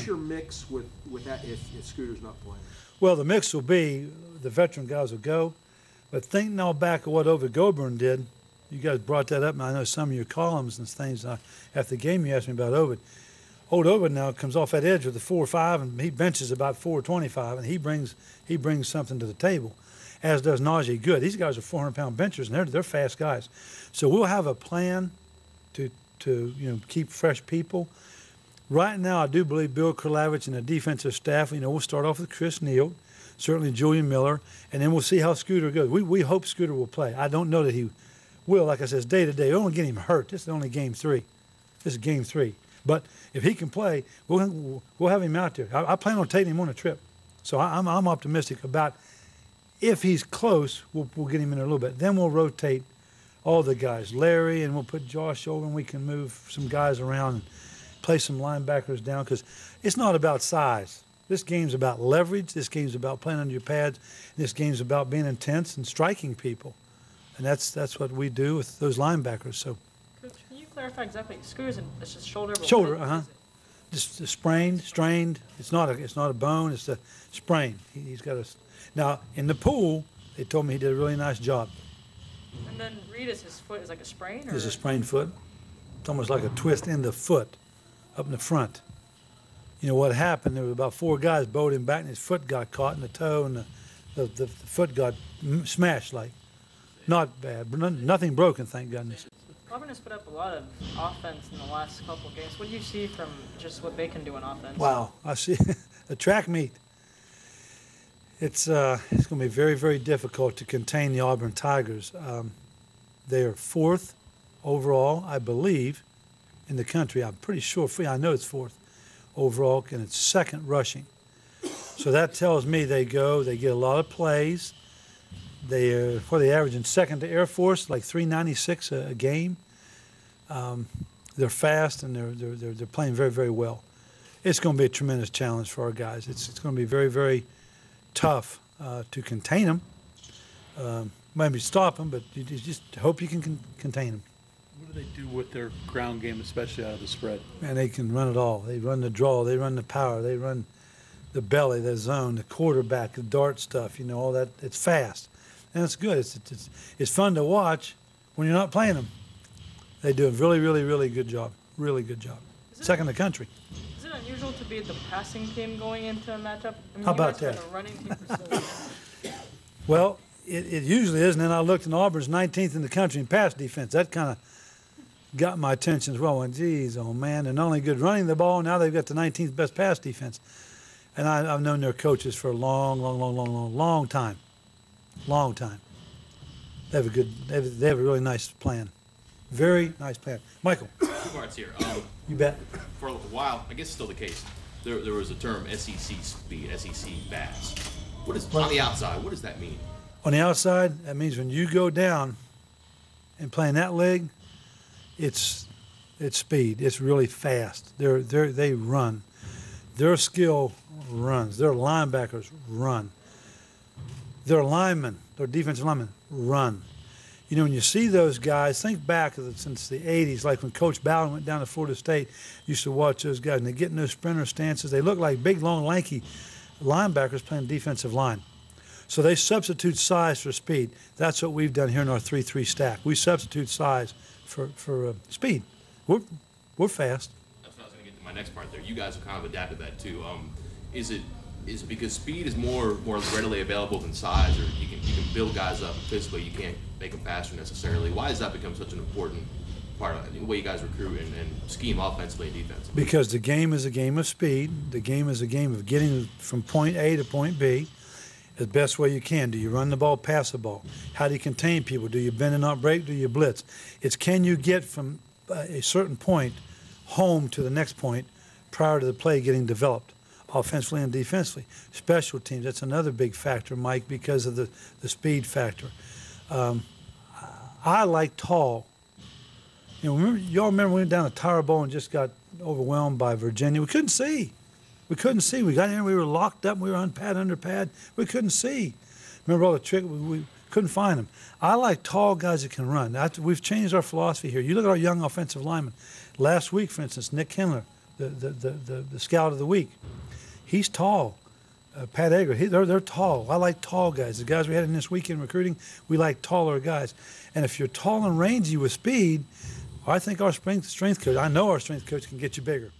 What's your mix with that if Scooter's not playing? Well, the mix will be the veteran guys will go, but think now back of what Auburn did. You guys brought that up, and I know some of your columns and things. After the game, you asked me about Ovid. Old Ovid now comes off that edge with a 4.5, and he benches about 4.25, and he brings something to the table, as does Najee Good. These guys are 400-pound benchers, and they're fast guys. So we'll have a plan to keep fresh people. Right now, I do believe Bill Kurlavich and the defensive staff. We'll start off with Chris Neal, certainly Julian Miller, and then we'll see how Scooter goes. We hope Scooter will play. I don't know that he will. Like I said, it's day to day. We don't get him hurt. This is only game 3. This is game 3. But if he can play, we'll have him out there. I plan on taking him on a trip. So I'm optimistic about if he's close, we'll get him in there a little bit. Then we'll rotate all the guys. Larry, and we'll put Josh over, and we can move some guys around and play some linebackers down, because it's not about size. This game's about leverage. This game's about playing under your pads. This game's about being intense and striking people. And that's what we do with those linebackers. So. Coach, can you clarify exactly? Scooter's it's just shoulder. Shoulder, just sprained, strained. It's not a bone. It's a sprain. He's got a. Now in the pool, they told me he did a really nice job. And then Reed, his foot is like a sprain, or? It's a sprained foot. It's almost like a twist in the foot, up in the front. You know what happened? There were about 4 guys bowed him back, and his foot got caught in the toe, and the foot got smashed like. Not bad, but nothing broken, thank goodness. Auburn has put up a lot of offense in the last couple of games. What do you see from just what they can do on offense? Wow, I see the track meet. It's going to be very, very difficult to contain the Auburn Tigers. They are 4th overall, I believe, in the country. I'm pretty sure. I know it's 4th overall, and it's 2nd rushing. So that tells me they get a lot of plays. They averaging 2nd to Air Force, like 396 a game. They're fast, and they're playing very, very well. It's going to be a tremendous challenge for our guys. It's going to be very, very tough to contain them. Maybe stop them, but you just hope you can contain them. What do they do with their ground game, especially out of the spread? Man, they can run it all. They run the draw. They run the power. They run the belly, the zone, the quarterback, the dart stuff. All that. It's fast. And it's good. It's fun to watch when you're not playing them. They do a really, really, really good job. Really good job. 2nd in the country. Is it unusual to be the passing team going into a matchup? I mean, how about that? The running team for so long. Well, it usually is. And then I looked, and Auburn's 19th in the country in pass defense. That kind of got my attention as well. I went, geez, oh man, they're not only good running the ball, now they've got the 19th best pass defense. And I've known their coaches for a long time. Long time. They have a really nice plan. Very nice plan. Michael. 2 parts here. You bet. For a while, I guess it's still the case, there was a term SEC speed, SEC fast. On the outside, what does that mean? On the outside, that means when you go down and play in that league, it's speed. It's really fast. They run. Their skill runs. Their linebackers run. Their linemen, their defensive linemen, run. When you see those guys, think back since the 80s, like when Coach Bowden went down to Florida State, used to watch those guys, and they get in those sprinter stances. They look like big, long, lanky linebackers playing defensive line. So they substitute size for speed. That's what we've done here in our 3-3 stack. We substitute size for speed. We're fast. That's what I was going to get to my next part there. You guys have kind of adapted that too. Is it because speed is more readily available than size, or you can build guys up physically, you can't make them faster necessarily? Why has that become such an important part of the way you guys recruit and scheme offensively and defensively? Because the game is a game of speed. The game is a game of getting from point A to point B the best way you can. Do you run the ball, pass the ball? How do you contain people? Do you bend and not break? Do you blitz? It's can you get from a certain point home to the next point prior to the play getting developed, offensively and defensively. Special teams, that's another big factor, Mike, because of the speed factor. I like tall. Y'all remember we went down to Tower Bowl and just got overwhelmed by Virginia? We couldn't see. We got in there, we were locked up, we were under pad. We couldn't see. Remember all the trick? We couldn't find them. I like tall guys that can run. We've changed our philosophy here. You look at our young offensive linemen. Last week, for instance, Nick Kindler the scout of the week. He's tall. Pat Egger, they're tall. I like tall guys. The guys we had in this weekend recruiting, we like taller guys. And if you're tall and rangy with speed, I think our strength coach, I know our strength coach can get you bigger.